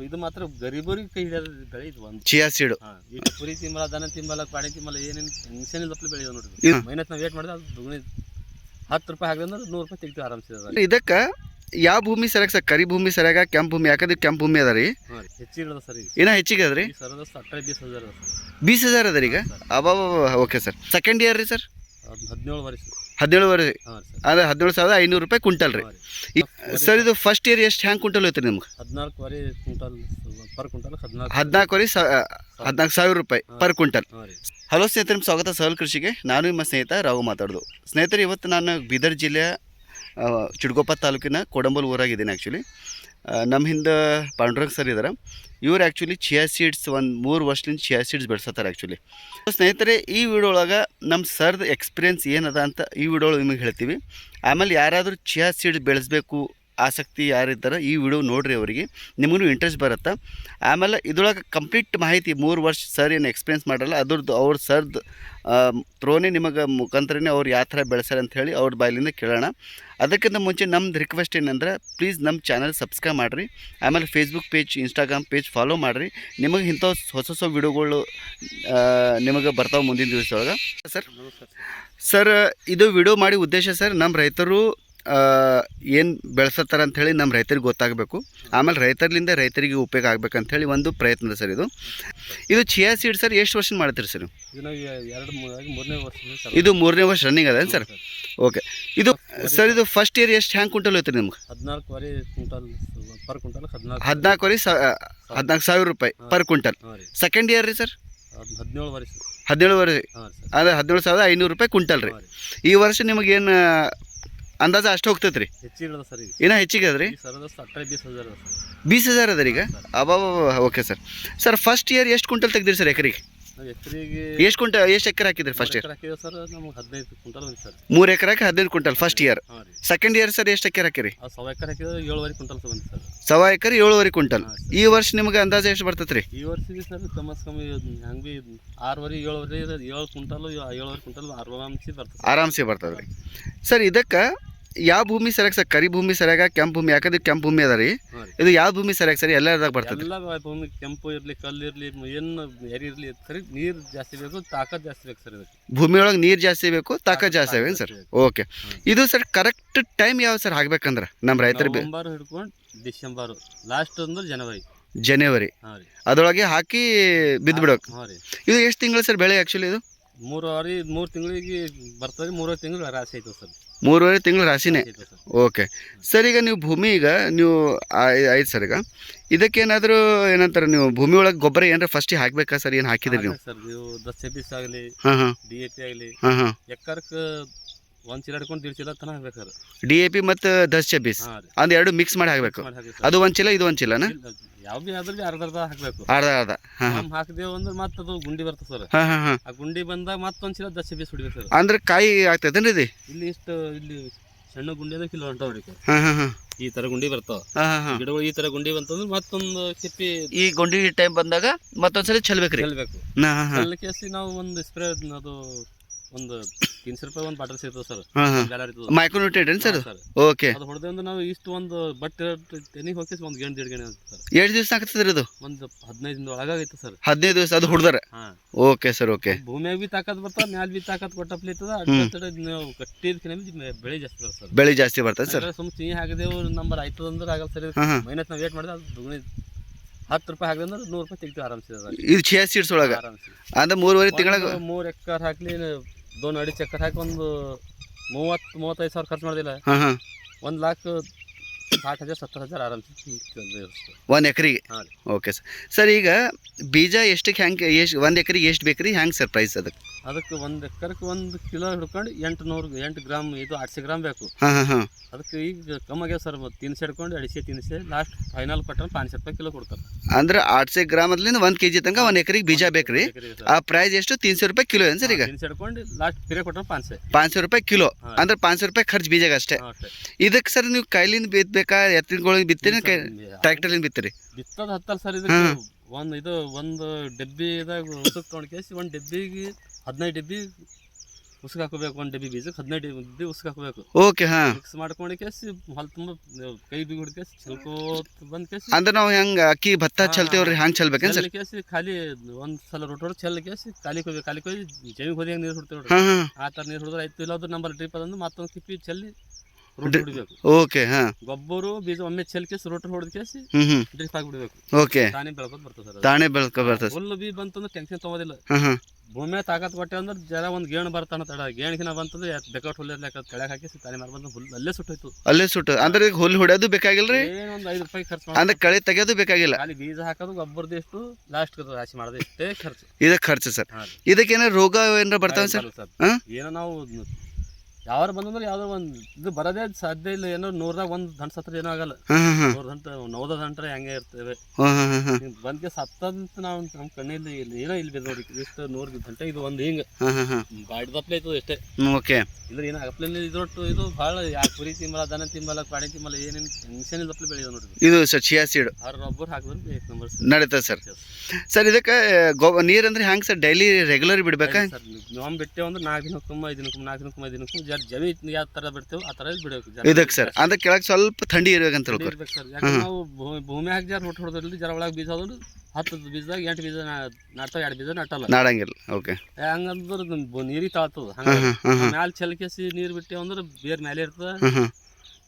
ಇದು ಮಾತ್ರ ಗರೀಬರಿಗೆ ಕೈ ಹಿಡಿಯೋದು ಬೆಳೆ ಇದು ಒಂದು ಚಿಯಾ ಸೀಡು. ಈಗ ಕುರಿ ತಿಂಬಲ ದನ ತಿಂಬಲ ಪಾಡಿ ತಿಂಬಲ ಏನೇನು ಟೆನ್ಷನ್ ಇಲ್ಲಪ್ಲೆ ಬೆಳೆಯೋದು ನೋಡ್ರಿ. ಮೈನಸ್ ನಾವು ವೇಟ್ ಮಾಡಿದ್ರೆ ಅದು ದುಗುಣಿ 10 ರೂಪಾಯಿ ಹಾಕಿದ್ರೆ 100 ರೂಪಾಯಿ ತೆಗಿತೀವಿ ಆರಾಮ್ಸಿದೆ. ಇದಕ್ಕೆ ಯಾವ ಭೂಮಿ ಸರಿಯಾಗ ಸರ್? ಕರಿ ಭೂಮಿ ಸರಿಯಾಗ ಕೆಂಪು ಭೂಮಿ? ಯಾಕಂದ್ರೆ ಕೆಂಪು ಭೂಮಿ ಅದ ರೀ, ಹೆಚ್ಚಿಗೆ ಇರೋದು ಸರ್. ಈಗ ಏನೋ ಹೆಚ್ಚಿಗೆ ಅದ ರೀ, 18-20,000 20,000 ಅದ ರೀ ಈಗ. ಅಬಾಬ, ಓಕೆ ಸರ್. ಸೆಕೆಂಡ್ ಇಯರ್ ರೀ ಸರ್? 17 ವರ್ಷ. 17 ವರ್ಷ ಅಂದರೆ 17,500 ರೂಪಾಯಿ ಕ್ವಿಂಟಲ್ ರೀ ಸರ್. ಇದು ಫಸ್ಟ್ ಇಯರ್ ಎಷ್ಟು ಹ್ಯಾಂಗೆ ಕ್ವಿಂಟಲ್ ಹೋಯ್ತು ನಿಮ್ಗೆ? 14 ಕ್ವಿಂಟಲ್ ಪರ್ ಕ್ವಿಂಟಲ್. 14,000 ರೂಪಾಯಿ ಪರ್ ಕ್ವಿಂಟಲ್. ಹಲೋ ಸ್ನೇಹಿತರೆ, ನಿಮ್ಮ ಸ್ವಾಗತ ಸಹಲ್ ಕೃಷಿಗೆ. ನಾನು ನಿಮ್ಮ ಸ್ನೇಹಿತ ರಾಘು ಮಾತಾಡೋದು. ಸ್ನೇಹಿತರೆ, ಇವತ್ತು ನಾನು ಬೀದರ್ ಜಿಲ್ಲೆಯ ಚಿಡ್ಗೊಪ್ಪ ತಾಲೂಕಿನ ಕೋಡಂಬಲ್ ಊರಾಗಿದ್ದೀನಿ. ಆ್ಯಕ್ಚುಲಿ ನಮ್ಮ ಹಿಂದೆ ಪಾಂಡುರಂಗ್ ಸರ್ ಇದ್ದಾರೆ. ಇವ್ರು ಆ್ಯಕ್ಚುಲಿ ಚಿಯಾ ಸೀಡ್ಸ್ ಒಂದು 3 ವರ್ಷದಿಂದ ಚಿಯಾ ಸೀಡ್ಸ್ ಬೆಳೆಸತ್ತಾರೆ ಆ್ಯಕ್ಚುಲಿ. ಸ್ನೇಹಿತರೆ, ಈ ವಿಡಿಯೋ ಒಳಗೆ ನಮ್ಮ ಸರ್ದು ಎಕ್ಸ್ಪೀರಿಯನ್ಸ್ ಏನದ ಅಂತ ಈ ವಿಡಿಯೋ ನಿಮಗೆ ಹೇಳ್ತೀವಿ. ಆಮೇಲೆ ಯಾರಾದರೂ ಚಿಯಾ ಸೀಡ್ಸ್ ಬೆಳೆಸಬೇಕು ಆಸಕ್ತಿ ಯಾರಿದ್ದಾರೆ ಈ ವಿಡಿಯೋ ನೋಡಿರಿ, ಅವರಿಗೆ ನಿಮಗೂ ಇಂಟ್ರೆಸ್ಟ್ ಬರುತ್ತೆ. ಆಮೇಲೆ ಇದ್ರೊಳಗೆ ಕಂಪ್ಲೀಟ್ ಮಾಹಿತಿ 3 ವರ್ಷ ಸರ್ ಏನು ಎಕ್ಸ್ಪೀರಿಯನ್ಸ್ ಮಾಡಲ್ಲ ಅದ್ರದ್ದು ಅವ್ರ ಸರ್ದು ಥ್ರೋನೇ ನಿಮಗೆ ಮುಖಾಂತರನೇ ಅವ್ರು ಯಾವ ಥರ ಬೆಳೆಸ್ಯಾರ ಅಂತ ಹೇಳಿ ಅವ್ರ ಬಾಯಿಲಿಂದ ಕೇಳೋಣ. ಅದಕ್ಕಿಂತ ಮುಂಚೆ ನಮ್ದು ರಿಕ್ವೆಸ್ಟ್ ಏನಂದ್ರೆ, ಪ್ಲೀಸ್ ನಮ್ಮ ಚಾನಲ್ ಸಬ್ಸ್ಕ್ರೈಬ್ ಮಾಡಿರಿ. ಆಮೇಲೆ Facebook page, Instagram page follow ಮಾಡಿರಿ. ನಿಮಗೆ ಇಂಥ ಹೊಸ ವಿಡಿಯೋಗಳು ನಿಮಗೆ ಬರ್ತಾವೆ ಮುಂದಿನ ದಿವಸದೊಳಗೆ. ಸರ್ ಇದು ವಿಡಿಯೋ ಮಾಡಿ ಉದ್ದೇಶ ಸರ್, ನಮ್ಮ ರೈತರು ಏನು ಬೆಳೆಸತ್ತಾರ ಅಂಥೇಳಿ ನಮ್ಮ ರೈತರಿಗೆ ಗೊತ್ತಾಗಬೇಕು. ಆಮೇಲೆ ರೈತರಿಗೆ ಉಪಯೋಗ ಆಗ್ಬೇಕಂಥೇಳಿ ಒಂದು ಪ್ರಯತ್ನ ಸರ್ ಇದು. ಚಿಯಾ ಸೀಡ್ ಸರ್ ಎಷ್ಟು ವರ್ಷ ಮಾಡ್ತೀರಿ ಸರ್? ಇದು 3ನೇ ವರ್ಷ ರನ್ನಿಂಗ್ ಅದ ಸರ್? ಓಕೆ. ಇದು ಸರ್, ಇದು ಫಸ್ಟ್ ಇಯರ್ ಎಷ್ಟು ಹ್ಯಾಂಗೆ ಕ್ವಿಂಟಲ್ ಹೋಯ್ತು ನಿಮ್ಗೆ? 14,000 ರೂಪಾಯಿ ಪರ್ ಕ್ವಿಂಟಲ್. ಸೆಕೆಂಡ್ ಇಯರ್ ರೀ ಸರ್? 17 ವರ್ಷ ಅಂದರೆ 17,500 ರೂಪಾಯಿ ಕ್ವಿಂಟಲ್ ರೀ. ಈ ವರ್ಷ ನಿಮಗೇನು ಅಂದಾಜು ಅಷ್ಟು ಹೋಗ್ತೈತೆ ರೀ? ಏನೋ ಹೆಚ್ಚಿಗೆ ಅದ ರೀ? 20,000 ಅದ ರೀ ಈಗ. ಅಬಾಬ, okay sir. Sir first year ಎಷ್ಟು ಕ್ವಿಂಟಲ್ ತೆಗ್ದಿರಿ ಸರ್ ಎಕರೆಗೆ? ಎಷ್ಟು ಎಕರೆ ಹಾಕಿದ್ರಿ ಫಸ್ಟ್ ಇಯರ್? 3 ಎಕರೆಗೆ 15 quintal first year. Second year sir ಎಷ್ಟು ಎಕರೆ ಹಾಕಿರಿ? 1.25 ಎಕರೆ 7.5 ಕ್ವಿಂಟಲ್. ಈ ವರ್ಷ ನಿಮ್ಗೆ ಅಂದಾಜು ಎಷ್ಟು ಬರ್ತೈತೆ ರೀ? ಈ ವರ್ಷ ಸರ್ ಕಮ್ಮಿ 6.5-7 ಕ್ವಿಂಟಲ್ 7.5 ಕ್ವಿಂಟಲ್ ಆರಾಮ್ಸೆ ಬರ್ತದೆ ರೀ ಸರ್. ಇದಕ್ಕೆ ಯಾವ ಭೂಮಿ ಸರಿಯಾಗಿ ಸರ್? ಕರಿ ಭೂಮಿ ಸರಿಯಾಗ ಕೆಂಪು ಭೂಮಿ? ಯಾಕಂದ್ರೆ ಕೆಂಪು ಭೂಮಿ ಅದ ರೀ, ಇದು ಯಾವ ಭೂಮಿ ಸರಿಯಾಗಿ ಸರ್? ಎಲ್ಲದಾಗ ಬರ್ತದೆ? ಎಲ್ಲ ಭೂಮಿ ಕೆಂಪು ಇರಲಿ, ಕಲ್ಲು ಇರಲಿ, ಏನು ಎರಿ ಇರಲಿ, ಸರಿ ನೀರು ಜಾಸ್ತಿ ಬೇಕು, ತಾಕತ್ ಜಾಸ್ತಿ ಬೇಕು ಸರ್. ಇದಕ್ಕೆ ಭೂಮಿಯೊಳಗೆ ನೀರು ಜಾಸ್ತಿ ಬೇಕು, ತಾಕತ್ ಜಾಸ್ತಿ ಆಗ ಸರ್. ಓಕೆ. ಇದು ಸರ್ ಕರೆಕ್ಟ್ ಟೈಮ್ ಯಾವ ಸರ್ ಹಾಕ್ಬೇಕಂದ್ರೆ ನಮ್ಮ ರೈತರಿಗೆ? ನವೆಂಬರ್ ಹಿಡ್ಕೊಂಡು ಡಿಸೆಂಬರ್ ಲಾಸ್ಟ್ ಅಂದ್ರೆ ಜನವರಿ ಅದರೊಳಗೆ ಹಾಕಿ ಬಿದ್ದುಬಿಡೋಕೆ. ಇದು ಎಷ್ಟು ತಿಂಗಳು ಸರ್ ಬೆಳೆ ಆ್ಯಕ್ಚುಲಿ? ಇದು 3 ತಿಂಗಳಿಗೆ ಬರ್ತದೆ. 3 ತಿಂಗಳು ರಾಶಿ ಐತೆ ಸರ್. 3.5 ತಿಂಗಳು ರಾಶಿನೇ. Okay sir. ಈಗ ನೀವು ಭೂಮಿ ಆಯ್ತು ಸರ್. ಈಗ ಇದಕ್ಕೇನಾದರೂ ಏನಂತಾರೆ, ನೀವು ಭೂಮಿ ಒಳಗೆ ಗೊಬ್ಬರ ಏನಾರ ಫಸ್ಟಿಗೆ ಹಾಕ್ಬೇಕಾ ಸರ್? ಏನು ಹಾಕಿದ್ರಿ ನೀವು? ಸರ್ ನೀವು 10 ಆಗಲಿ, DAP ಆಗಲಿ, ಎಕರ್ಕ್ಕೆ 1 ಚೀಲ ಹಿಡ್ಕೊಂಡು 1.5 ಚೀಲ ತನಕ ಹಾಕ್ಬೇಕು ಸರ್. DAP ಮತ್ತು 10-26 ಅದು ಎರಡು ಮಿಕ್ಸ್ ಮಾಡಿ ಹಾಕಬೇಕು. ಅದು 1 ಚೀಲ, ಇದು 1 ಚೀಲನಾ? ಯಾವ ಭೀ ಆದ್ರೆ ಅರ್ಧ ಹಾಕಬೇಕು. ಅರ್ಧ ಹಾಕಿದೇವು ಅಂದ್ರೆ ಮತ್ತೆ ಅದು ಗುಂಡಿ ಬರ್ತದೆ ಸರ್. ಆ ಗುಂಡಿ ಬಂದಾಗ ಮತ್ತೊಂದು ಚೀಲ 10 ಹೊಡಿಬೇಕು ಸರ್. ಅಂದ್ರೆ ಕಾಯಿ ಆಗ್ತದೇನ್ರಿ ಇದು? ಇಲ್ಲಿ ಸಣ್ಣ ಗುಂಡಿ ಅಂದ್ರೆ ಕಿಲೋ ಹೊಂಟ ಹೊಡಿಕ. ಈ ತರ ಗುಂಡಿ ಬರ್ತಾವ ಗಿಡಗಳು. ಈ ತರ ಗುಂಡಿ ಬಂತಂದ್ರೆ ಮತ್ತೊಂದು ಸಿಪ್ಪಿ ಈ ಗುಂಡಿ ಟೈಮ್ ಬಂದಾಗ ಮತ್ತೊಂದ್ಸಲ ಚೆಲ್ಬೇಕ್ರಿ. ಚೆಲ್ಲಕೇಸಿ ನಾವು ಒಂದು ಸ್ಪ್ರೇ, ಅದು ಒಂದು 300 ರೂಪಾಯಿ ಒಂದು ಬಾಟಲ್ ಸಿಗ್ತದೆ ಸರ್. Micronutrient sir? ಓಕೆ. ಅದು ಹೊಡೆದ ಅಂದ್ರೆ ನಾವು ಇಷ್ಟು ಒಂದು ಬಟ್ಟೆ ತೆನಿಗೆ ಹೋಗಿ ಒಂದು ಗೇಣ್ 1.5 ಗೇಣ್ ಸರ್. 2 ದಿವಸ ಆಗ್ತದೆ ಇದು? ಒಂದು 15 ದಿನದ ಒಳಗಾಗೈತೆ ಸರ್. 15 ದಿವಸ ಅದು ಹೊಡೆದಾರೆ? Okay sir. ಓಕೆ. ಭೂಮಿಯಾಗ ಬಿ ತಾಕತ್ ಬರ್ತದೆ, ಮ್ಯಾಲ ಬಿ ತಾಕತ್ ಕೊಟ್ಟಪ್ಲಿತ್ತದ. ನೀವು ಕಟ್ಟಿದ ಬೆಳೆ ಜಾಸ್ತಿ ಬರ್ತದೆ ಸರ್. ಬೆಳೆ ಜಾಸ್ತಿ ಬರ್ತದೆ ಸರ್. ಸುಮ್ಮನೆ ಸಿಹಿ ಹಾಕಿದೆವು ನಂಬರ್ ಆಯ್ತದ ಅಂದ್ರೆ ಆಗಲ್ಲ ಸರ್. ಮೈನಸ್ ನಾವು ವೇಟ್ ಮಾಡಿದ್ರೆ ಅದು ದುಗುಣಿ 10 ರೂಪಾಯಿ ಹಾಕಿದ್ರೆ 100 ರೂಪಾಯಿ ತೆಗಿತೀವಿ ಆರಾಮ್ಸಿದೆ. ಇದು ಚಿಯಾ ಸೀಡ್ಸ್ ಒಳಗೆ ಅಂದ್ರೆ 3.5 ತಿಂಗಳಿಗೆ 3 ಎಕರೆ ಹಾಕ್ಲಿ, 2.5 ಎಕರೆ ಹಾಕಿ ಒಂದು 30-35 ಸಾವಿರ ಖರ್ಚು ಮಾಡೋದಿಲ್ಲ. 1,60,000-70,000 ಆರಾಮ್ಸಿ 1 ಎಕರೆಗೆ. Okay sir. ಸರ್ ಈಗ ಬೀಜ ಎಷ್ಟಕ್ಕೆ ಹ್ಯಾಂಗೆ, 1 ಎಕರೆಗೆ ಎಷ್ಟು ಬೇಕ್ರಿ? ಹ್ಯಾಂಗೆ ಸರ್ ಪ್ರೈಸ್ ಅದಕ್ಕೆ? 1 ಎಕರೆಗೆ 1 ಕಿಲೋ ಹಿಡ್ಕೊಂಡು 8 ಗ್ರಾಮ್, ಇದು 800 ಗ್ರಾಮ್ ಬೇಕು. ಅದಕ್ಕೆ ಈಗ ಕಮ್ಮಾಗ್ಯಾವ ಸರ್. 300 ಹಿಡ್ಕೊಂಡು 250 ಲಾಸ್ಟ್ ಫೈನಲ್ ಕೊಟ್ಟರೆ 500 ರೂಪಾಯಿ ಕಿಲೋ ಕೊಡ್ತಾರೆ. ಅಂದ್ರೆ 800 ಗ್ರಾಮ್ ಅದ್ರಿಂದ 1 kg ತನಕ 1 ಎಕರೆಗೆ ಬೀಜ ಬೇಕ್ರಿ. ಆ ಪ್ರೈಸ್ ಎಷ್ಟು? 300 ರೂಪಾಯಿ ಕಿಲೋ ಏನು ಸರ್? ಈಗ 300 ಹಿಡ್ಕೊಂಡು ಲಾಸ್ಟ್ ಪಿರೇ ಕೊಟ್ಟರೆ 500 ರೂಪಾಯಿ ಕಿಲೋ. ಅಂದ್ರೆ 500 ರೂಪಾಯಿ ಖರ್ಚು ಬೀಜಾಗ ಅಷ್ಟೇ. ಇದಕ್ಕೆ ಸರ್ ನೀವು ಕೈಲಿಂದ ಬಿತ್ತಬೇಕಾ, ಎತ್ತಿನಗಳಿಗೆ ಬಿತ್ತೀರಿ, ಟ್ರ್ಯಾಕ್ಟರ್ಲಿಂದ ಬಿತ್ತೀರಿ? ಬಿತ್ತದ ಹತ್ತಲ್ಲ ಸರ್. ಇದಕ್ಕೆ ಒಂದು ಡಬ್ಬಿದಾಗ ಉಸುಕ್ ತೊಗೊಂಡು ಕೇಸಿ 1 ಡಬ್ಬಿಗೆ 15 ಡಬ್ಬಿ ಉಸ್ಕ್ ಹಾಕೋಬೇಕು, 1 ಡಬ್ಬಿ ಬೀಜಕ್ಕೆ 15 ಡಬ್ಬಿ ಉಸ್ಕ್ ಹಾಕೋಬೇಕು. ಓಕೆ ಹಾಂ. ಮಿಕ್ಸ್ ಮಾಡ್ಕೊಂಡು ಕೇಸಿ ಹೊಲ ತುಂಬ ಕೈ ಬಿ ಹುಡ್ಕೇಸಿ ಚಲ್ಕೋತ ಬಂದ್ ಕೇಸಿ ಅಂದ್ರೆ ನಾವು ಹೆಂಗೆ ಅಕ್ಕಿ ಭತ್ತ ಚಲ್ತೇವ್ರಿ ಹಂಗೆ ಚಲ್ಬೇಕೇನು ಸರ್? ಕೇಸಿ ಖಾಲಿ ಒಂದ್ ಸಲ ರೋಟ್ ಹೊಡೆದು ಚೆಲ್ ಕೇಸಿ ಖಾಲಿ ಕೊಯ್ದು ಜಮೀನ್ ಹೋದಿ ನೀರು ಹೊಡ್ತೇವೆ ಹಾಂ ಹಾಂ. ಆ ಥರ ನೀರು ಹೊಡೆದ್ರೆ ಆಯ್ತು. ಇಲ್ಲಾಂದ್ರೆ ನಂಬರ್ ಡ್ರಿಪ್ ಅದಂದು ಮತ್ತೊಂದು ಕಿಪ್ಪಿ ಚೆಲ್ಲಿ ರೋಟ್ ಹೊಡಿಬೇಕು. ಓಕೆ ಹಾಂ. ಗೊಬ್ಬರು ಬೀಜ ಒಮ್ಮೆ ಚೆಲ್ ಕೇಸಿ ರೋಟ್ ಹೊಡೆದ ಕೇಸಿ ಡ್ರಿಪ್ ಆಗಿಬಿಡ್ಬೇಕು. ಓಕೆ. ತಾನೇ ಬೆಳ್ಕೊತ ಬರ್ತದೆ ಸರ್. ತಾನೇ ಬೆಳ್ಕೊ ಬರ್ತದೆ. ಹುಲ್ಲು ಬಿ ಬಂತಂದ್ರೆ ಟೆನ್ಷನ್ ತೊಗೋದಿಲ್ಲ. ಹಾಂ ಹಾಂ. ಭೂಮಿ ತಾಕತ್ ಕೊಟ್ಟೆ ಅಂದ್ರೆ ಜರ ಒಂದು ಗೇಣು ಬರ್ತಾನ ತಡ ಗೇಣಿಗಿನ ಬಂತಂದ್ರೆ ಬೇಕಾಟ್ ಹುಲ್ಲು ಕೆಳಗೆ ಹಾಕಿ ತಾನೇ ಮಾರ್ ಬಂದು ಹುಲ್ಲು ಅಲ್ಲೇ ಸುಟ್ಟೋಯ್ತು. ಅಲ್ಲೇ ಸುಟ್ಟು ಅಂದ್ರೆ ಈಗ ಹುಲ್ಲು ಹೊಡೆಯೋದು ಬೇಕಾಗಿಲ್ರಿ? ಏನೊಂದು 5 ರೂಪಾಯಿ ಖರ್ಚು ಅಂದ್ರೆ ಕಳೆ ತೆಗೆಯೋದು ಬೇಕಾಗಿಲ್ಲ? ಖಾಲಿ ಬೀಜ ಹಾಕೋದು ಗೊಬ್ಬರದ ಎಷ್ಟು ಲಾಸ್ಟ್ ರಾಶಿ ಮಾಡೋದು ಇಷ್ಟೇ ಖರ್ಚು. ಇದಕ್ಕೆ ಖರ್ಚು ಸರ್. ಇದಕ್ಕೆ ಏನಾರ ರೋಗ ಏನಾರ ಬರ್ತಾವ ಸರ್? ಏನೋ ನಾವು ಯಾವ್ದು ಬಂದಂದ್ರೆ ಯಾವ್ದೋ ಒಂದು ಇದು ಬರೋದೇ ಸಾಧ್ಯ ಇಲ್ಲ. ಏನೋ 100ದಾಗ 1 ದಂಟ ಸತ್ರ ಏನೋ ಆಗಲ್ಲ. 100 ದಂಟ 90 ದಂಟ್ರೆ ಹಂಗೆ ಇರ್ತೇವೆ. ಬಂದ್ಕೆ ಸತ್ತಂತ ನಾವು ನಮ್ಮ ಕಣ್ಣಿಲ್ಲಿ ಏನೋ ಇಲ್ಲಿ ಬೇರೆ ನೋಡಿ ಇಷ್ಟು 100 ದಂಟೆ ಇದು ಒಂದು ಹಿಂಗೆ ಬಾಡಿದಪ್ಲೆ ಆಯ್ತದ ಅಷ್ಟೇ. ಓಕೆ. ಇದ್ರ ಏನೋ ಅಪ್ಲೆ ಇದ್ರೊಟ್ಟು ಇದು ಭಾಳ ಯಾ ಕುರಿ ತಿಂಬಲ್ಲ, ದನ ತಿಂಬಲ್ಲ, ಕಾಡಿ ತಿಂಬಲ್ಲ, ಏನೇನು ಟೆನ್ಷನ್ ಇಲ್ಲಪ್ಲೆ ಬೆಳೆಯೋದು ನೋಡ್ರಿ. ಇದು ಸರ್ ಚಿಯಾ ಸೀಡ್ ರಬ್ಬರ್ ಹಾಕಿದ್ರೆ 1 ನಂಬರ್ ನಡೀತದೆ ಸರ್. ಸರ್ ಇದಕ್ಕೆ ನೀರು ಅಂದ್ರೆ ಹ್ಯಾಂಗೆ ಸರ್? ಡೈಲಿ ರೆಗ್ಯುಲರ್ ಬಿಡ್ಬೇಕಾ ಸರ್? ನಾವು ಬಿಟ್ಟೇವೆ ಅಂದ್ರೆ 4 ದಿನಕ್ಕೊಮ್ಮೆ 5 ದಿನಕ್ಕೊಮ್ಮೆ 4 ದಿನಕ್ಕೊಮ್ಮೆ 5 ದಿನಕ್ಕೊಮ್ಮೆ ಜಮಿ ಯಾವ ಥರ ಬಿಡ್ತೇವೆ ಆ ಥರ ಬಿಡಬೇಕು ಇದಕ್ಕೆ ಸರ್. ಅಂದ್ರೆ ಕೆಳಗೆ ಸ್ವಲ್ಪ ಥಂಡಿ ಇರ್ಬೇಕಂತ ಇರ್ಬೇಕು ಸರ್. ಯಾಕಂದ್ರೆ ನಾವು ಭೂಮಿ ಹಾಕಿ ಜರ ಹೊಟ್ಟು ಹೊಡೆದ್ರಲ್ಲಿ ಜರ ಒಳಗೆ ಬೀಜ ಹೋದ್ರು 10 ಬೀಜದಾಗ 8 ಬೀಜ ನಾಡ್ತಾವೆ, 2 ಬೀಜ ನಟ್ಟಲ್ಲ, ನಾಡಂಗಿಲ್ಲ. ಓಕೆ. ಹಂಗಂದ್ರೆ ನೀರಿಗೆ ತಾಳ್ತದ. ಹಂಗೆ ಮ್ಯಾಲೆ ಚಲ್ಕೇಸಿ ನೀರು ಬಿಟ್ಟೇವೆ ಅಂದ್ರೆ ಬೇರೆ ಮೇಲೆ ಇರ್ತದೆ,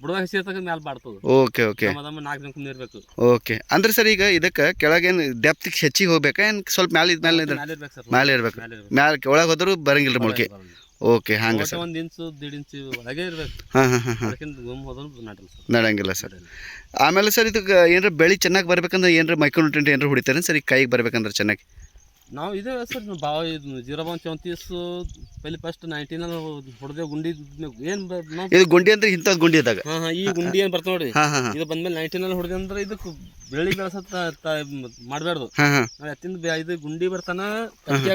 ಬುಡವಾಗ ಹಸಿ ಇರ್ತಕ್ಕ ಮ್ಯಾಲೆ ಬಾಡ್ತದ. Okay okay. 4 ದಿನಕ್ಕೊಮ್ಮೆ ನೀರು ಬೇಕು. ಓಕೆ. ಅಂದ್ರೆ ಸರ್ ಈಗ ಇದಕ್ಕೆ ಕೆಳಗೇನು ಡೆಪ್ತ್ ಹೆಚ್ಚಿಗೆ ಹೋಗ್ಬೇಕಾ ಏನು ಸ್ವಲ್ಪ ಮ್ಯಾಲೆ ಇರ್ಬೇಕು ಸರ್? ಮ್ಯಾಲೆ ಇರ್ಬೇಕು. ಮ್ಯಾಲೆ ಒಳಗೆ ಹೋದ್ರು ಬರಂಗಿಲ್ಲ ಮೊಳಕೆ. ಓಕೆ ಹಂಗೆ ಸರ್. 1 ಇಂಚು 1.5 ಇಂಚು ಒಳಗೆ ಇರ್ಬೇಕು. ನಡಂಗಿಲ್ಲ ಸರ್. ಆಮೇಲೆ ಸರ್ ಇದಕ್ಕೆ ಏನಾರ ಬೆಳೆ ಚೆನ್ನಾಗಿ ಬರ್ಬೇಕಂದ್ರೆ ಏನಾರ ಮೈಕ್ರೋನ್ಯೂಟ್ರಿಯೆಂಟ್ ಏನಾರ ಹೊಡಿತಾರೆ ಸರ್ ಈಗ ಕೈಗೆ ಬರ್ಬೇಕಂದ್ರೆ ಚೆನ್ನಾಗಿ? ನಾವು ಇದೇ ಸರ್ ಭಾಳ 0.34 ಪೈಲಿ ಫಸ್ಟ್ 19 ಹೊಡೆದೇ ಗುಂಡಿ ಏನು ಇದು ಗುಂಡಿ ಅಂದ್ರೆ ಇಂಥದ್ದು ಗುಂಡಿ ಇದ್ದಾಗ ಈ ಗುಂಡಿ ಏನು ಬರ್ತಾವ ನೋಡ್ರಿ, ಇದು ಬಂದ್ಮೇಲೆ 19 ಹೊಡೆದೆ ಅಂದ್ರೆ ಇದಕ್ಕೆ ಬೆಳಿ ಬೆಳೆಸತ್ತ ಮಾಡಬಾರ್ದು. ನಾವು ಎತ್ತಿಂದ ಇದು ಗುಂಡಿ ಬರ್ತಾನ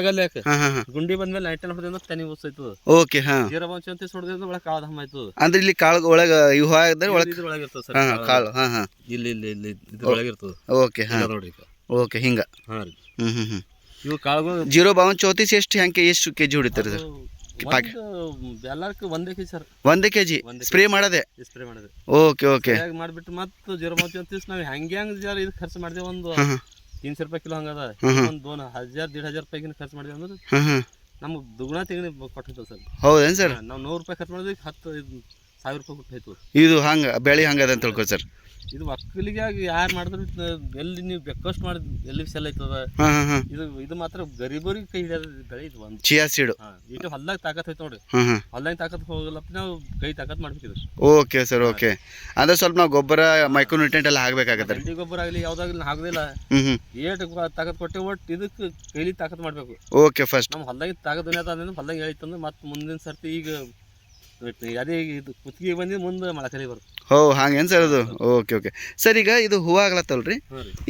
ಆಗಲ್ಲ. ಯಾಕೆ ಗುಂಡಿ ಬಂದ್ಮೇಲೆ 19 ಹೊಡೆದೆ ಅಂದ್ರೆ ತನಿ ಓದ್ಸೈತದ. ಓಕೆ. 0.34 ಹೊಡೆದೆ ಅಂದ್ರೆ ಒಳಗೆ ಕಾಳು ದಮ್ಮ ಆಯ್ತದ. ಅಂದ್ರೆ ಇಲ್ಲಿ ಕಾಳು ಒಳಗೆ ಇವು ಹಾಕಿದ್ರೆ ಒಳಗೆ ಇರ್ತದೆ ಸರ್ ಕಾಳು. ಇಲ್ಲಿ ಇದು ಒಳಗೆ ಇರ್ತದೆ. ಓಕೆ ನೋಡ್ರಿ. ಓಕೆ ಹಿಂಗ. ಇವು ಕಾಳುಗಳು 0.34 ಎಷ್ಟು ಕೆಜಿ ಹೊಡಿತಾರೆ ಸರ್? ಎಲ್ಲಾರ್ಕು 1 ಕೆಜಿ ಸರ್. 1 ಕೆಜಿ ಸ್ಪ್ರೇ ಮಾಡೋದೆ? ಸ್ಪ್ರೇ ಮಾಡೋದು. Okay okay. ಮಾಡಿಬಿಟ್ಟು ಮತ್ತೆ 0.34 ನಾವು ಹೆಂಗೆ ಇದು ಖರ್ಚು ಮಾಡಿದೆ ಒಂದು 300 ರೂಪಾಯಿ ಕಿಲೋ ಹಂಗದ. ಒಂದು 1000-1500 ರೂಪಾಯಿಗಿನ ಖರ್ಚು ಮಾಡಿದೆ ಅಂದ್ರೆ ನಮ್ಗೆ ದುಗುಣ ತೆಗಣಿ ಕೊಟ್ಟಿತ್ತು ಸರ್. ಹೌದೇನು ಸರ್? ನಾವು 100 ರೂಪಾಯಿ ಖರ್ಚು ಮಾಡಿದ್ವಿ 10,000 ರೂಪಾಯಿ ಕೊಟ್ಟು ಇದು ಹಂಗೆ ಬೆಳೆ ಹಂಗದ ಅಂತ ತಿಳ್ಕೊ ಸರ್. ಇದು ಒಕ್ಕಲಿಗೆ ಯಾರು ಮಾಡಿದ್ರು ಎಲ್ಲಿ ನೀವು ಬೇಕಷ್ಟು ಮಾಡಿದ್ ಎಲ್ಲಿ ಸೆಲ್ ಆಯ್ತದ. ಇದು ಮಾತ್ರ ಗರೀಬರಿಗೆ ಕೈ ಹಿಡಿಯೋದು ಬೆಳೆ ಇದು ಒಂದು ಚಿಯಾ ಸೀಡು. ಇದು ಹೊಲ್ದಾಗ ತಾಕತ್ ಹೋಯ್ತು ನೋಡ್ರಿ, ಹೊಲ್ದಾಗ ತಾಕತ್ ಹೋಗಲ್ಲಪ್ಪ ನಾವು ಕೈ ತಾಕತ್ ಮಾಡ್ಬೇಕಿದ್ರು. Okay sir. ಓಕೆ. ಅಂದ್ರೆ ಸ್ವಲ್ಪ ನಾವು ಗೊಬ್ಬರ ಮೈಕ್ರೋನ್ಯೂಟ್ರಿಯೆಂಟ್ ಎಲ್ಲ ಹಾಕ್ಬೇಕಾಗತ್ತೆ. ಗಂಡಿ ಗೊಬ್ಬರ ಆಗಲಿ ಯಾವ್ದಾಗಲಿ ಹಾಕೋದಿಲ್ಲ. ಏಟ್ ತಾಕತ್ ಕೊಟ್ಟೆ ಒಟ್ಟು ಇದಕ್ಕೆ ಕೈಲಿ ತಾಕತ್ ಮಾಡ್ಬೇಕು. ಓಕೆ. ಫಸ್ಟ್ ನಮ್ಮ ಹೊಲ್ದಾಗ ತಾಕತ್ ದುನಿಯಾದ ಹೊಲ್ದಾಗ ಹೇಳಿತ್ತಂದ್ರೆ ಮತ್ತೆ ಮುಂದಿನ ಸರ್ತಿ ಈಗ ಅದೇ ಇದು ಕುತ್ತಿಗೆ ಬಂದು ಮುಂದೆ ಮೊಳಕಲಿ ಬರುತ್ತೆ. ಹಾಗೇನು ಸರ್ ಅದು? Okay okay sir. ಈಗ ಇದು ಹೂವು ಆಗ್ಲತ್ತಲ್ರಿ,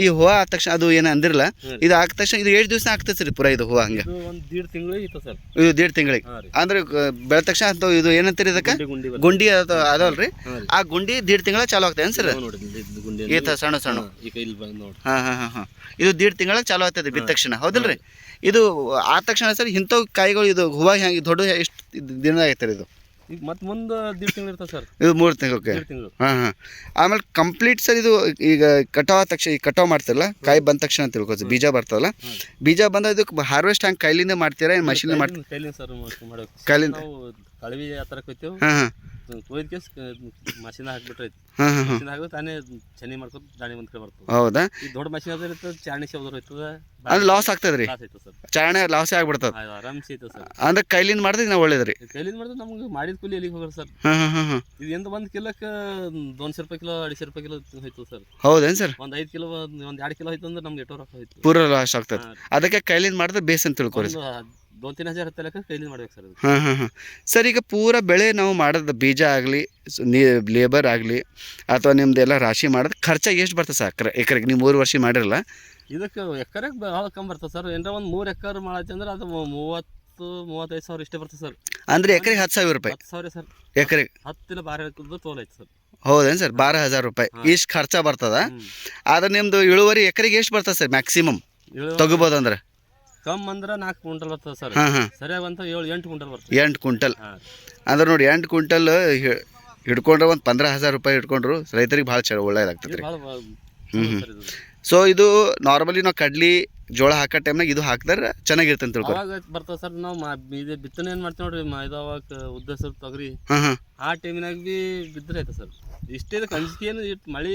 ಈ ಹೂವು ಆದ ತಕ್ಷಣ ಅದು ಏನು ಅಂದಿರಲ್ಲ, ಇದು ಆದ ತಕ್ಷಣ ಇದು 7 ದಿವಸ ಆಗ್ತದೆ ಸರ್ ಪೂರಾ ಇದು ಹೂವು? ಹಂಗೆ 1.5 ತಿಂಗಳು ಇತ್ತು ಸರ್. ಇದು 1.5 ತಿಂಗಳಿಗೆ ಅಂದ್ರೆ ಬೆಳೆದ ತಕ್ಷಣ ಅಥವಾ ಇದು ಏನಂತೀರಿ ಇದಕ್ಕೆ ಗುಂಡಿ ಅದಲ್ರಿ, ಆ ಗುಂಡಿ 1.5 ತಿಂಗಳ ಚಾಲು ಆಗ್ತದೆ ಏನು ಸರ್? ಈ ಥರ ಸಣ್ಣ ಸಣ್ಣ ಇದು 1.5 ತಿಂಗಳ ಚಾಲು ಆಗ್ತದೆ ಬಿದ್ದ ತಕ್ಷಣ, ಹೌದಲ್ರಿ? ಇದು ಆದ ತಕ್ಷಣ ಸರ್ ಇಂಥವು ಕಾಯಿಗಳು ಇದು ಹೂವು ಹೆಂಗೆ ದೊಡ್ಡ ಎಷ್ಟು ದಿನ ಆಗ್ತಾರೆ ಇದು? ಈಗ ಮತ್ತೆ ಮುಂದೆ 1.5 ತಿಂಗಳು ಇರ್ತದೆ ಸರ್. ಇದು 3 ತಿಂಗಳು. ಆಮೇಲೆ ಕಂಪ್ಲೀಟ್ ಸರ್ ಇದು ಈಗ ಕಟಾವ್ ತಕ್ಷಣ ಈಗ ಕಟಾವ್ ಮಾಡ್ತಾರಲ್ಲ ಕಾಯಿ ಬಂದ ತಕ್ಷಣ ಅಂತ ತಿಳ್ಕೊತೀವಿ, ಬೀಜ ಬರ್ತಾವಲ್ಲ, ಬೀಜ ಬಂದ ಇದಕ್ಕೆ ಹಾರ್ವೆಸ್ಟ್ ಹಂಗೆ ಕೈಲಿಂದ ಮಾಡ್ತೀರಾ ಏನು ಮಷಿನ್ ಮಾಡ್ತೀವಿ? ಕೈಲಿಂದ ಸರ್ ಮಾಡೋಕೆ. ಕೈಲಿಂದ ಕಳವಿ ಆ ಥರ ಕೊಯ್ತೇವೆ, ಕೊಯ್ದು ಮಷಿನ್ ಹಾಕ್ಬಿಟ್ರೆ ಮಷಿನ್ ಹಾಕಿದ್ರೆ ತಾನೇ ಚೆನ್ನಿ ಮಾಡ್ಕೊಂಡು ದಾಣಿ ಬಂದ್ ಕಡೆ ಬರ್ತದೆ. ಹೌದಾ? ಈ ದೊಡ್ಡ ಮಷಿನ್ ಅದ್ರ ಇರ್ತದೆ, ಚಾಣಿ ಹೋದ್ರೆ ಹೋಯ್ತದೆ, ಅಂದ್ರೆ ಲಾಸ್ ಆಗ್ತದ್ರಿ, ಚಾಣೆ ಲಾಸೇ ಆಗ್ಬಿಡ್ತದೆ. ಆರಾಮ್ಸಿ ಐತೆ ಸರ್. ಅಂದ್ರೆ ಕೈಲಿಂದ ಮಾಡಿದ್ರೆ ನಾವು ಒಳ್ಳೇದ್ರಿ. ಕೈಲಿಂದ ಮಾಡಿದ್ರೆ ನಮ್ಗೆ ಮಾಡಿದ ಕೂಲಿ ಎಲ್ಲಿಗೆ ಹೋಗ್ರಿ ಸರ್? ಇದು ಎಂತ 1 ಕಿಲೋಕ್ಕೆ 200 ರೂಪಾಯಿ ಕಿಲೋ 250 ರೂಪಾಯಿ ಕಿಲೋ ಹೋಯ್ತು ಸರ್. ಹೌದೇನು ಸರ್? ಒಂದು 5 ಕಿಲೋ 2 ಕಿಲೋ ಹೋಯ್ತು ಅಂದ್ರೆ ನಮ್ಗೆ 8 ರೊಕ್ಕ ಹೋಯ್ತು, ಪೂರ ಲಾಸ್ ಆಗ್ತದೆ. ಅದಕ್ಕೆ ಕೈಲಿಂದ ಮಾಡಿದ್ರೆ ಬೇಸ್ ಅಂತ ತಿಳ್ಕೊರಿ. 2-3 ಹಜಾರ್ ಲೆಕ್ಕ ಕೈಲಿಂದ ಮಾಡ್ಬೇಕು ಸರ್. ಸರ್ ಈಗ ಪೂರ ಬೆಳೆ ನಾವು ಮಾಡೋದು ಬೀಜ ಆಗಲಿ ಲೇಬರ್ ಆಗಲಿ ಅಥವಾ ನಿಮ್ದೆಲ್ಲ ರಾಶಿ ಮಾಡೋದು ಖರ್ಚಾಗಿ ಎಷ್ಟು ಬರ್ತದೆ ಸರ್ ಎಕರೆಗೆ? ನೀವು 3 ವರ್ಷ ಮಾಡಿರಲ್ಲ, ಇದಕ್ಕೆ ಎಕರೆಗೆ ಭಾಳ ಕಮ್ಮಿ ಬರ್ತದೆ ಸರ್. ಏನಾರ ಒಂದು 3 ಎಕರೆ ಮಾಡತ್ತೆ ಅಂದ್ರೆ ಅದು 30-35 ಸಾವಿರ ಇಷ್ಟೇ ಬರ್ತದೆ ಸರ್. ಅಂದ್ರೆ ಎಕರೆಗೆ 10,000 ರೂಪಾಯಿ? 10,000 ಸರ್ ಎಕರೆಗೆ. 10-12 ತೋಲ್ ಐತೆ ಸರ್. ಹೌದೇನು ಸರ್? 12,000 ರೂಪಾಯಿ ಇಷ್ಟು ಖರ್ಚು ಬರ್ತದ. ಆದ್ರೆ ನಿಮ್ದು ಇಳುವರಿ ಎಕರೆಗೆ ಎಷ್ಟು ಬರ್ತದೆ ಸರ್ ಮ್ಯಾಕ್ಸಿಮಮ್ ತಗೋಬೋದು ಅಂದ್ರೆ? ಕಮ್ ಅಂದ್ರೆ 4 ಕ್ವಿಂಟಲ್ ಬರ್ತದೆ ಸರ್. ಹಾಂ ಹಾಂ ಸರಿಯಾಗಿ ಅಂತ 7-8 ಕ್ವಿಂಟಲ್ ಬರ್ತದೆ. 8 ಕ್ವಿಂಟಲ್ ಹಾಂ ಅಂದ್ರೆ ನೋಡಿ 8 ಕ್ವಿಂಟಲ್ ಹಿಡ್ಕೊಂಡ್ರೆ ಒಂದು 15,000 ರೂಪಾಯಿ ಹಿಡ್ಕೊಂಡ್ರು ರೈತರಿಗೆ ಭಾಳ ಒಳ್ಳೇದಾಗ್ತದೆ ರೀ. ಭಾಳ ಸರ್ ಇದು. ಸೊ ಇದು ನಾರ್ಮಲಿ ನಾವು ಕಡ್ಲಿ ಜೋಳ ಹಾಕೋ ಟೈಮ್ನಾಗ ಇದು ಹಾಕಿದ್ರೆ ಚೆನ್ನಾಗಿರುತ್ತೆ ಅಂತ ತಿಳ್ಕೊ. ಅವಾಗ ಬರ್ತದೆ ಸರ್. ನಾವು ಇದು ಬಿತ್ತನೆ ಏನು ಮಾಡ್ತೀವಿ ನೋಡ್ರಿ ಇದು ಅವಾಗ ಉದ್ದ ಸ್ವಲ್ಪ ತೊಗರಿ ಹಾಂ ಹಾಂ ಆ ಟೈಮಿನಾಗ ಬಿ ಬಿದ್ದರೆ ಆಯ್ತು ಸರ್. ಇಷ್ಟೇ ಅಂಜಿಕೆ ಏನು ಇಟ್ಟು ಮಳೆ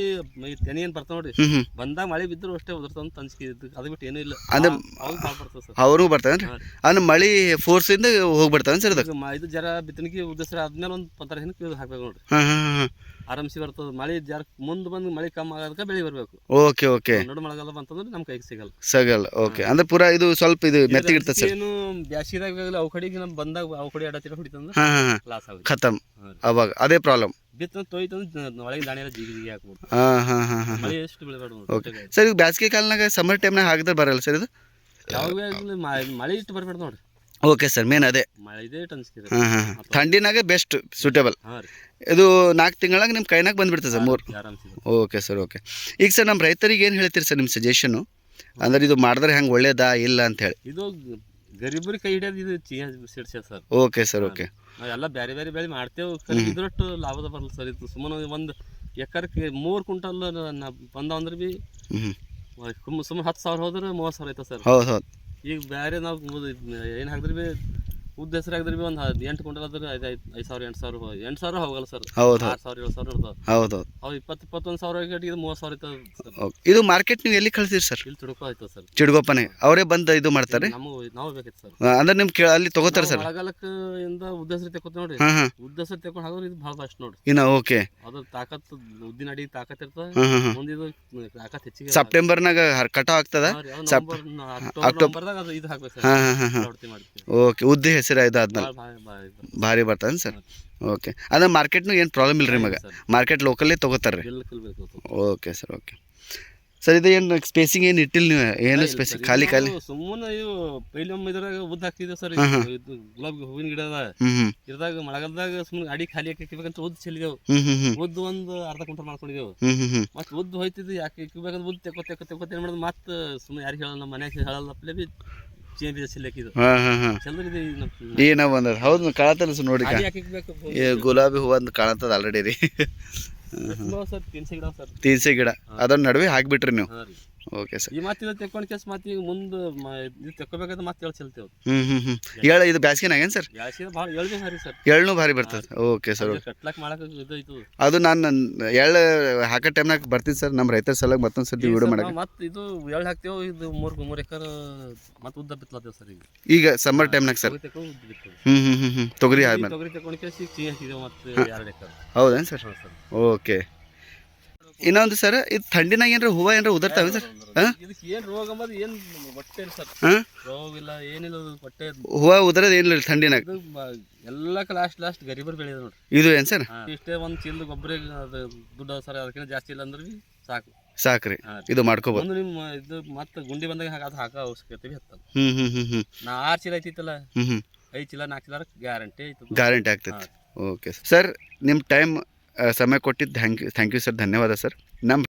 ತೆನೆ ಏನು ಬರ್ತಾವೆ ನೋಡ್ರಿ, ಹ್ಞೂ ಹ್ಞೂ ಬಂದಾಗ ಮಳೆ ಬಿದ್ದರೂ ಅಷ್ಟೇ ಉದುರ್ತಂತ ಅಂಜಿಕೆ ಇದ್ದು ಅದು ಬಿಟ್ಟು ಏನೂ ಇಲ್ಲ. ಅಂದ್ರೆ ಅವಾಗ ಭಾಳ ಬರ್ತದೆ ಸರ್. ಅವ್ರಿಗೂ ಬರ್ತಾವೆ ರೀ. ಅಂದ್ರೆ ಮಳೆ ಫೋರ್ಸಿಂದ ಹೋಗ್ಬಿಡ್ತಾವೆ ಸರ್ ಅದಕ್ಕೆ. ಇದು ಜರ ಬಿತ್ತನಿಗೆ ಉದ್ದಸ್ರ ಆದ್ಮೇಲೆ ಒಂದು 15 ದಿನಕ್ಕೆ ಹಾಕ್ಬೇಕು ನೋಡ್ರಿ, ಹಾಂ ಹಾಂ ಹಾಂ ಆರಾಮ್ಸಿ ಬರ್ತದೆ. ಮಳೆ ಜರ ಮುಂದೆ ಬಂದು ಮಳೆ ಕಮ್ಮಿ ಆಗೋದಕ್ಕೆ ಬೆಳೆ ಬರಬೇಕು. ಓಕೆ ಓಕೆ ನಡು ಮಳೆಗಾಲ ಬಂತಂದ್ರೆ ನಮ್ಮ ಕೈಗೆ ಸಿಗಲ್ಲ. ಓಕೆ ಅಂದ್ರೆ ಪೂರಾ ಇದು ಸ್ವಲ್ಪ ಇದು ಮೆತ್ತಗಿರ್ತದೆ ಸರ್. ಏನು ಬ್ಯಾಸಿದಾಗ ಅವು ಕಡೆಗೆ ನಮ್ಮ ಬಂದಾಗ ಅವು ಕಡೆ ಅಡತಿರ ಹೊಡಿತಂದ್ರೆ ಹಾಂ ಹಾಂ ಹಾಂ ಲಾಸ್ ಆಗುತ್ತೆ. ಖತಮ್. ಅವಾಗ ಅದೇ ಪ್ರಾಬ್ಲಮ್. ಬಿತ್ತನೆ ತೊಯ್ತಂದ್ರೆ ಒಳಗೆ ದಾಣಿ ಎಲ್ಲ ಜಿಗಿ ಹಾಕ್ಬೋದು. ಹಾಂ ಹಾಂ ಹಾಂ ಹಾಂ ಮಳೆ ಎಷ್ಟು ಬೆಳೆಬಾರ್ದು. Okay sir. ಈಗ ಬೇಸಿಗೆ ಕಾಲನಾಗ ಸಮ್ಮರ್ ಟೈಮ್ನಾಗ ಹಾಕಿದ್ರೆ ಬರಲ್ಲ ಸರ್ ಇದು? ಯಾವಾಗ ಮಳೆ ಇಟ್ಟು ಬರಬೇಡ ನೋಡ್ರಿ. ಓಕೆ ಸರ್, ಮೇನ್ ಅದೇ ಮಳೆ ಇದೆ ಅನ್ಸ್ಕಿದೆ. ಹಾಂ ಹಾಂ ಥಂಡಿನಾಗ ಬೆಸ್ಟ್ ಸೂಟೇಬಲ್. ಹಾಂ ರೀ. ಇದು 4 ತಿಂಗಳಾಗ ನಿಮ್ಮ ಕೈನಾಗ ಬಂದ್ಬಿಡ್ತದೆ ಸರ್ 3. ಆರಾಮ್ಸಿ. Okay sir. ಓಕೆ ಈಗ ಸರ್ ನಮ್ಮ ರೈತರಿಗೆ ಏನು ಹೇಳ್ತೀರಿ ಸರ್ ನಿಮ್ಮ ಸಜೆಷನ್ನು? ಅಂದ್ರೆ ಇದು ಮಾಡಿದ್ರೆ ಹೆಂಗೆ ಒಳ್ಳೇದಾ ಇಲ್ಲ ಅಂತ ಹೇಳಿ. ಇದು ಗರೀಬರಿಗೆ ಕೈ ಹಿಡಿಯೋದು ಇದು ಸಿಡ್ಸ ಸರ್. Okay sir. ಓಕೆ ನಾವೆಲ್ಲ ಬೇರೆ ಬೇರೆ ಬೆಳೆ ಮಾಡ್ತೇವೆ, ಇದ್ರಷ್ಟು ಲಾಭದ ಬರಲ್ಲ ಸರ್. ಇದು ಸುಮ್ಮನೆ ಒಂದು ಎಕರೆಗೆ 3 ಕ್ವಿಂಟಲ್ ಬಂದಾವ ಅಂದ್ರೆ ಬಿ ಸುಮ್ಮನೆ 10,000 ಹೋದ್ರೆ 30,000 ಆಯ್ತದೆ ಸರ್. ಹೌದು ಹೌದು. ಈಗ ಬೇರೆ ನಾವು ಏನು ಹಾಕಿದ್ರಿ ಬಿ ಉದ್ದ ಹೆಸರು ಹಾಕಿದ್ರಿ ಬಿ ಒಂದು 8 ಕ್ವಿಂಟಲ್ ಆದ್ರೆ 5,000 8,000 ಹೋಗಲ್ಲ ಸರ್. ಹೌದು 6,000 7,000 ಇರ್ತಾವೆ. ಹೌದು. ಅವು 20-21,000 ಇದು 30,000 ಇರ್ತದೆ ಸರ್. ಇದು ಮಾರ್ಕೆಟ್ ನೀವು ಎಲ್ಲಿ ಕಳ್ತೀರಿ ಸರ್? ಇಲ್ಲಿ ತುಡುಕೋ ಆಯ್ತದೆ ಸರ್. ಚಿಡ್ಗೊಪ್ಪನೆ ಅವರೇ ಬಂದು ಇದು ಮಾಡ್ತಾರೆ? ನಾವು ಬೇಕಿತ್ತು ಸರ್. ಅಂದ್ರೆ ನಿಮ್ಗೆ ಅಲ್ಲಿ ತಗೋತಾರೆ ಸರ್? ಮಳೆಗಾಲಕ್ಕೆ ಇಂದ ಉದ್ದ ಹೆಸರು ತೆಕ್ಕೋತ ನೋಡ್ರಿ. ಹಾಂ ಹಾಂ ಉದ್ದ ಹೆಸರು ತೆಕ್ಕೊಂಡು ಹಾಕೋದ್ರೆ ಇದು ಭಾಳ ಫಸ್ಟ್ ನೋಡ್ರಿ. ಇನ್ನು ಓಕೆ ಅದ್ರ ತಾಕತ್ ಉದ್ದಿನ ಅಡಿಗೆ ತಾಕತ್ ಇರ್ತದೆ. ಹಾಂ ಹಾಂ ಹಾಂ ಮುಂದೆ ಇದು ತಾಕತ್ ಹೆಚ್ಚಿಗೆ. ಸೆಪ್ಟೆಂಬರ್ನಾಗ ಕಟಾವ್ ಆಗ್ತದ? ಅಕ್ಟೋಬರ್ದಾಗ ಅದು ಇದು ಹಾಕ್ಬೇಕು ಸರ್. ಹಾಂ ಹಾಂ ಹಾಂ ಹಾಂ ಮಾಡ್ತೀವಿ. ಓಕೆ. ಉದ್ದ ಹೆಸರು ಇದಾದ್ಮೇಲೆ ಭಾರಿ ಬರ್ತದೆ ಸರ್. ಓಕೆ ಅಂದ್ರೆ ಮಾರ್ಕೆಟ್ನು ಏನು ಪ್ರಾಬ್ಲಮ್ ಇಲ್ಲ ರೀ ಮಗ? ಮಾರ್ಕೆಟ್ ಲೋಕಲ್ಲೇ ತೊಗೋತಾರೆ ರೀ? Okay sir. Okay sir. ಇದು ಏನು ಸ್ಪೇಸಿಂಗ್ ಏನು ಇಟ್ಟಿಲ್ಲ ನೀವು? ಏನು ಸ್ಪೇಸಿಂಗ್ ಖಾಲಿ ಸುಮ್ಮನೆ ಇವು ಪೈಲಮ್ ಇದ್ರಾಗ ಉದ್ದ ಹಾಕ್ತಿದ್ದೇವೆ ಸರ್. ಇದು ಗುಲಾಬಿ ಹೂವಿನ ಗಿಡ ಅದ ಇದ್ರಾಗ ಮಳೆಗಾಲದಾಗ ಸುಮ್ಮನೆ ಅಡಿ ಖಾಲಿ ಹಾಕಿಬೇಕಂತ ಉದ್ದು ಚೆಲ್ಲಿದೆವು. ಉದ್ದು ಒಂದು ಅರ್ಧ ಕ್ವಿಂಟಲ್ ಮಾಡ್ಕೊಂಡಿದ್ದೆವು. ಮತ್ತೆ ಉದ್ದು ಹೋಯ್ತಿದ್ದು ಯಾಕೆ ಇಕ್ಬೇಕಂತ ಉದ್ದು ತೆಕ್ಕೋತ ಏನ್ ಮಾಡೋದು ಮತ್ತೆ ಸುಮ್ಮನೆ ಯಾರಿಗೆ ಹೇಳಲ್ಲ, ನಮ್ಮ ಮನ್ಯಾಗ ಹೇಳಲ್ಲಪ್ಲೇ ಬಿ ಚೇಂಜ್ ಚೆಲ್ಲಕ್ಕಿದ್ದು ಚೆಲ್ಲದಿದೆ. ಏನೋ ಬಂದದ. ಹೌದು ಕಾಣತ್ತಲ್ಲ ಸರ್ ನೋಡಿ, ಗುಲಾಬಿ ಹೂವು ಅಂತ ಕಾಣತ್ತದ ಆಲ್ರೆಡಿ ರೀ. ಸರ್ ತೀನ್ಸೆ ಗಿಡ ಅದನ್ನ ನಡುವೆ ಹಾಕ್ಬಿಟ್ರಿ ನೀವು? Okay sir. ಈ ಮತ್ತೆ ಇದು ತೆಕ್ಕೊಂಡು ಕೇಸ್ ಮತ್ತೆ ಈಗ ಮುಂದೆ ಇದು ತೆಕ್ಕೋಬೇಕಂದ್ರೆ ಮತ್ತೆ ಎಳ್ಳು ಚೆಲ್ತೇವೆ. ಎಳ್ಳು ಇದು ಬ್ಯಾಸ್ಗಿನಾಗ ಏನು ಸರ್? ಬ್ಯಾಸಿಗೆ ಭಾಳ ಎಳ್ಳು ಭಾರಿ ಸರ್. ಎಳ್ಳು ಭಾರಿ ಬರ್ತದೆ. Okay sir. ಕಟ್ಲಾಕ್ ಮಾಡಕ್ಕೆ ಇದು ಅದು ನಾನು ಎಳ್ಳು ಹಾಕೋ ಟೈಮ್ನಾಗ ಬರ್ತೀನಿ ಸರ್. ನಮ್ಮ ರೈತರ ಸಲುವಾಗಿ ಮತ್ತೊಂದು ಸರ್ತಿ ವಿಡಿಯೋ ಮಾಡಕ್ಕೆ. ಮತ್ತೆ ಇದು ಎಳ್ಳು ಹಾಕ್ತೇವೆ. ಇದು 3 ಎಕರೆ ಮತ್ತೆ ಉದ್ದ ಬಿತ್ತಲತ್ತೇವೆ ಸರ್. ಈಗ ಸಮ್ಮರ್ ಟೈಮ್ನಾಗ ಸರ್? ತೊಗರಿ ಆದ್ಮೇಲೆ ತೊಗರಿ ತೆಕ್ಕೊಂಡು ಕೇಸಿ ಚೀನಿ ಹಾಕಿದ್ದೇವೆ ಮತ್ತೆ 2 ಎಕರೆ. ಹೌದೇನು ಸರ್? ಓಕೆ. ಇನ್ನೊಂದು ಸರ್, ಇದು ಥಂಡಿನಾಗ ಏನಾರ ಹೂವು ಏನಾರ ಉದುರ್ತಾವೆ ಸರ್? ಇದಕ್ಕೆ ಏನು ರೋಗ ಅಂಬದು ಏನು ಹೊಟ್ಟೆ ಇಲ್ಲ ಸರ್. ರೋಗ ಇಲ್ಲ ಏನಿಲ್ಲ. ಹೊಟ್ಟೆ ಹೂವು ಉದುರೋದು ಏನಿಲ್ಲ ಥಂಡಿನಾಗ? ಎಲ್ಲಕ್ಕೆ ಲಾಸ್ಟ್ ಗರೀಬರು ಬೆಳೆಯೋದು ನೋಡ್ರಿ. ಇದು ಏನು ಸರ್? ಇಷ್ಟೇ ಒಂದು ಚೀಲದ ಗೊಬ್ಬರ ಅದು ದುಡ್ಡು ಸರ್. ಅದಕ್ಕಿಂತ ಜಾಸ್ತಿ ಇಲ್ಲ ಅಂದ್ರೆ ಸಾಕು. ಸಾಕ್ರಿ ಇದು ಮಾಡ್ಕೋಬೋದು. ಒಂದು ನಿಮ್ಮ ಇದು ಮತ್ತೆ ಗುಂಡಿ ಬಂದಾಗ ಅದು ಹಾಕೋ ಅವಶ್ಯಕತೆ ಹತ್ತಲ್ಲ. ನಾ 6 ಚೀಲ ಐತಿತ್ತಲ್ಲ 5 ಚೀಲ 4 ಚೀಲ ಗ್ಯಾರಂಟಿ ಆಗ್ತೈತಿ. Okay sir. ನಿಮ್ಮ ಟೈಮ್ ಸಮಯ ಕೊಟ್ಟಿದ್ದು ಥ್ಯಾಂಕ್ ಯು ಸರ್. ಧನ್ಯವಾದ ಸರ್. ನಮ್ಮ